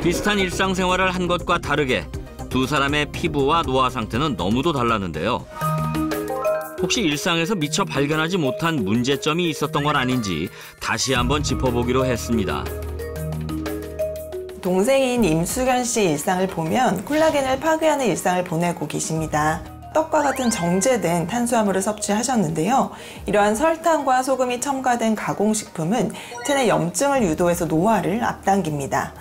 비슷한 일상생활을 한 것과 다르게 두 사람의 피부와 노화 상태는 너무도 달랐는데요. 혹시 일상에서 미처 발견하지 못한 문제점이 있었던 건 아닌지 다시 한번 짚어보기로 했습니다. 동생인 임수견 씨의 일상을 보면 콜라겐을 파괴하는 일상을 보내고 계십니다. 떡과 같은 정제된 탄수화물을 섭취하셨는데요. 이러한 설탕과 소금이 첨가된 가공식품은 체내 염증을 유도해서 노화를 앞당깁니다.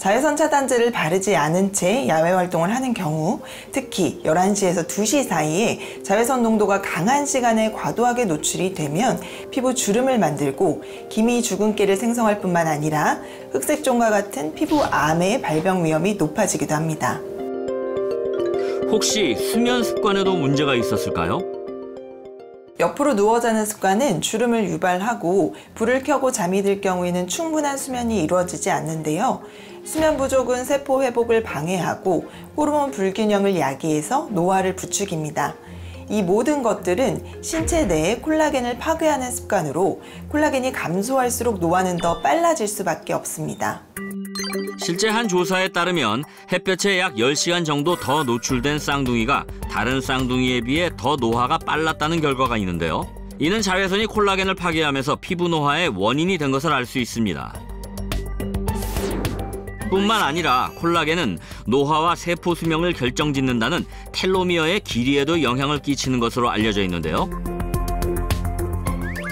자외선 차단제를 바르지 않은 채 야외 활동을 하는 경우, 특히 11시에서 2시 사이에 자외선 농도가 강한 시간에 과도하게 노출이 되면 피부 주름을 만들고 기미 주근깨를 생성할 뿐만 아니라 흑색종과 같은 피부암의 발병 위험이 높아지기도 합니다. 혹시 수면 습관에도 문제가 있었을까요? 옆으로 누워 자는 습관은 주름을 유발하고 불을 켜고 잠이 들 경우에는 충분한 수면이 이루어지지 않는데요. 수면 부족은 세포 회복을 방해하고 호르몬 불균형을 야기해서 노화를 부추깁니다. 이 모든 것들은 신체 내에 콜라겐을 파괴하는 습관으로 콜라겐이 감소할수록 노화는 더 빨라질 수밖에 없습니다. 실제 한 조사에 따르면 햇볕에 약 10시간 정도 더 노출된 쌍둥이가 다른 쌍둥이에 비해 더 노화가 빨랐다는 결과가 있는데요. 이는 자외선이 콜라겐을 파괴하면서 피부 노화의 원인이 된 것을 알 수 있습니다. 뿐만 아니라 콜라겐은 노화와 세포 수명을 결정짓는다는 텔로미어의 길이에도 영향을 끼치는 것으로 알려져 있는데요.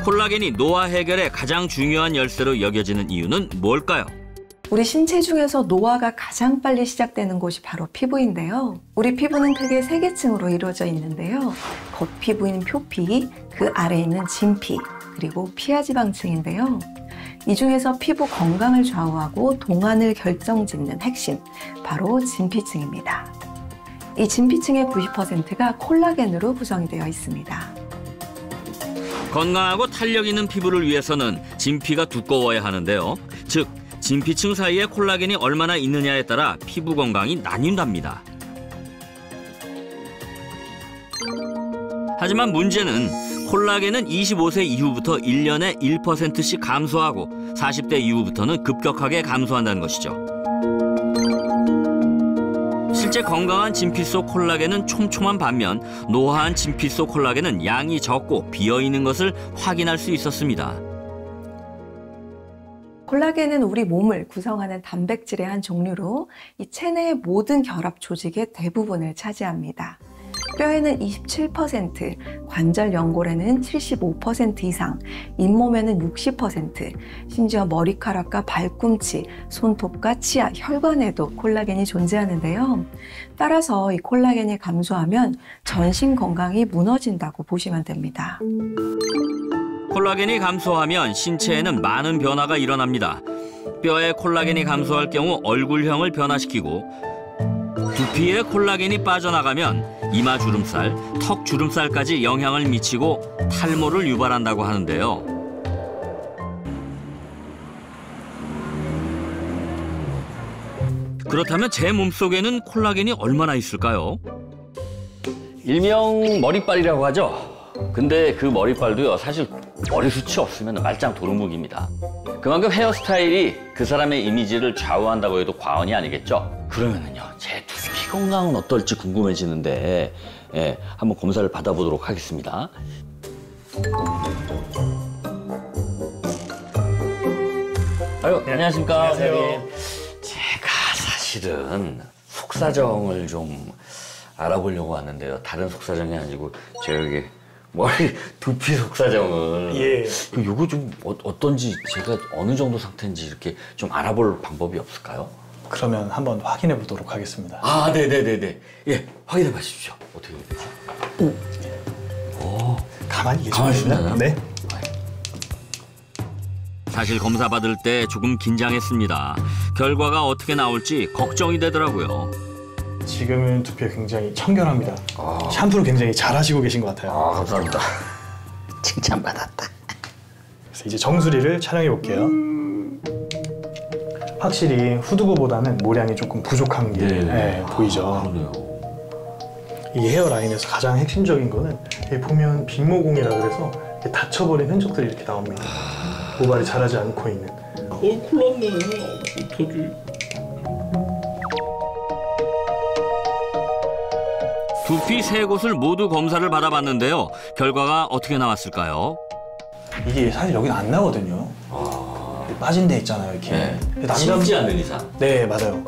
콜라겐이 노화 해결에 가장 중요한 열쇠로 여겨지는 이유는 뭘까요? 우리 신체 중에서 노화가 가장 빨리 시작되는 곳이 바로 피부인데요. 우리 피부는 크게 3계층으로 이루어져 있는데요. 겉피부인 표피, 그 아래에 있는 진피, 그리고 피하지방층인데요. 이 중에서 피부 건강을 좌우하고 동안을 결정짓는 핵심, 바로 진피층입니다. 이 진피층의 90%가 콜라겐으로 구성이 되어 있습니다. 건강하고 탄력 있는 피부를 위해서는 진피가 두꺼워야 하는데요. 즉, 진피층 사이에 콜라겐이 얼마나 있느냐에 따라 피부 건강이 나뉜답니다. 하지만 문제는 콜라겐은 25세 이후부터 1년에 1%씩 감소하고 40대 이후부터는 급격하게 감소한다는 것이죠. 실제 건강한 진피 속 콜라겐은 촘촘한 반면 노화한 진피 속 콜라겐은 양이 적고 비어있는 것을 확인할 수 있었습니다. 콜라겐은 우리 몸을 구성하는 단백질의 한 종류로 이 체내의 모든 결합 조직의 대부분을 차지합니다. 뼈에는 27%, 관절 연골에는 75% 이상, 잇몸에는 60%, 심지어 머리카락과 발꿈치, 손톱과 치아, 혈관에도 콜라겐이 존재하는데요. 따라서 이 콜라겐이 감소하면 전신 건강이 무너진다고 보시면 됩니다. 콜라겐이 감소하면 신체에는 많은 변화가 일어납니다. 뼈에 콜라겐이 감소할 경우 얼굴형을 변화시키고 두피에 콜라겐이 빠져나가면 이마 주름살, 턱 주름살까지 영향을 미치고 탈모를 유발한다고 하는데요. 그렇다면 제 몸속에는 콜라겐이 얼마나 있을까요? 일명 머리빨이라고 하죠. 근데 그 머리빨도요, 사실 머리숱이 없으면 말짱 도루묵입니다. 그만큼 헤어스타일이 그 사람의 이미지를 좌우한다고 해도 과언이 아니겠죠? 그러면은요, 제 두피 건강은 어떨지 궁금해지는데, 예, 한번 검사를 받아보도록 하겠습니다. 아유, 네, 안녕하십니까. 안녕하세요. 제가 사실은 속사정을 좀 알아보려고 왔는데요. 다른 속사정이 아니고 저기 머리 두피 속사정을. 예. 요거 좀 어떤지 제가 어느 정도 상태인지 이렇게 좀 알아볼 방법이 없을까요? 그러면 한번 확인해 보도록 하겠습니다. 아, 네네네네. 예, 확인해 보십시오. 어떻게 되죠? 오. 가만히 가만히 계시면 있나요? 네. 사실 검사 받을 때 조금 긴장했습니다. 결과가 어떻게 나올지 걱정이 되더라고요. 지금은 두피가 굉장히 청결합니다. 아. 샴푸를 굉장히 잘 하시고 계신 것 같아요. 아, 감사합니다. 칭찬받았다. 그래서 이제 정수리를 촬영해 볼게요. 확실히 후두부보다는 모량이 조금 부족한 게 네, 보이죠. 그러네요. 이 헤어라인에서 가장 핵심적인 거는 여기 보면 빅모공이라 그래서 이렇게 다쳐버린 흔적들이 이렇게 나옵니다. 모발이 자라지 않고 있는. 큰일 났네. 어떡하지? 두피 세 곳을 모두 검사를 받아봤는데요. 결과가 어떻게 나왔을까요? 이게 사실 여기는 안 나거든요. 빠진 데 있잖아요, 이렇게. 네. 남자 심지 않는 이상. 네, 맞아요.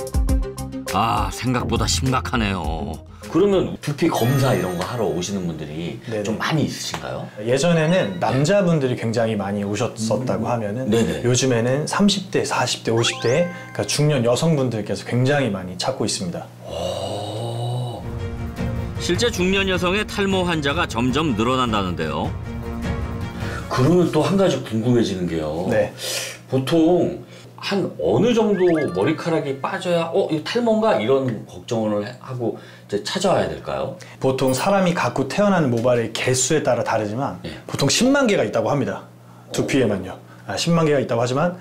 아, 생각보다 심각하네요. 그러면 두피 검사 이런 거 하러 오시는 분들이 네네. 좀 많이 있으신가요? 예전에는 남자분들이 굉장히 많이 오셨었다고 하면은 네네. 요즘에는 30대, 40대, 50대 그러니까 중년 여성분들께서 굉장히 많이 찾고 있습니다. 실제 중년 여성의 탈모 환자가 점점 늘어난다는데요. 그러면 또 한 가지 궁금해지는 게요. 네. 보통 한 어느 정도 머리카락이 빠져야 이거 탈모인가 이런 걱정을 하고 이제 찾아와야 될까요? 보통 사람이 갖고 태어나는 모발의 개수에 따라 다르지만 네. 보통 10만 개가 있다고 합니다. 두피에만요. 10만 개가 있다고 하지만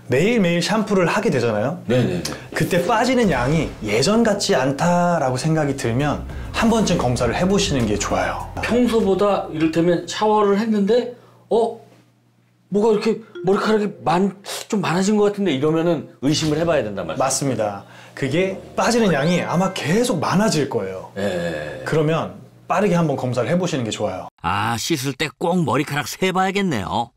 매일매일 샴푸를 하게 되잖아요. 네네네. 그때 빠지는 양이 예전 같지 않다라고 생각이 들면 한 번쯤 검사를 해보시는 게 좋아요. 평소보다 이를테면 샤워를 했는데 뭐가 이렇게 머리카락이 좀 많아진 것 같은데 이러면은 의심을 해봐야 된단 말이에요. 맞습니다. 그게 빠지는 양이 아마 계속 많아질 거예요. 예. 그러면 빠르게 한번 검사를 해보시는 게 좋아요. 아, 씻을 때 꼭 머리카락 세봐야겠네요.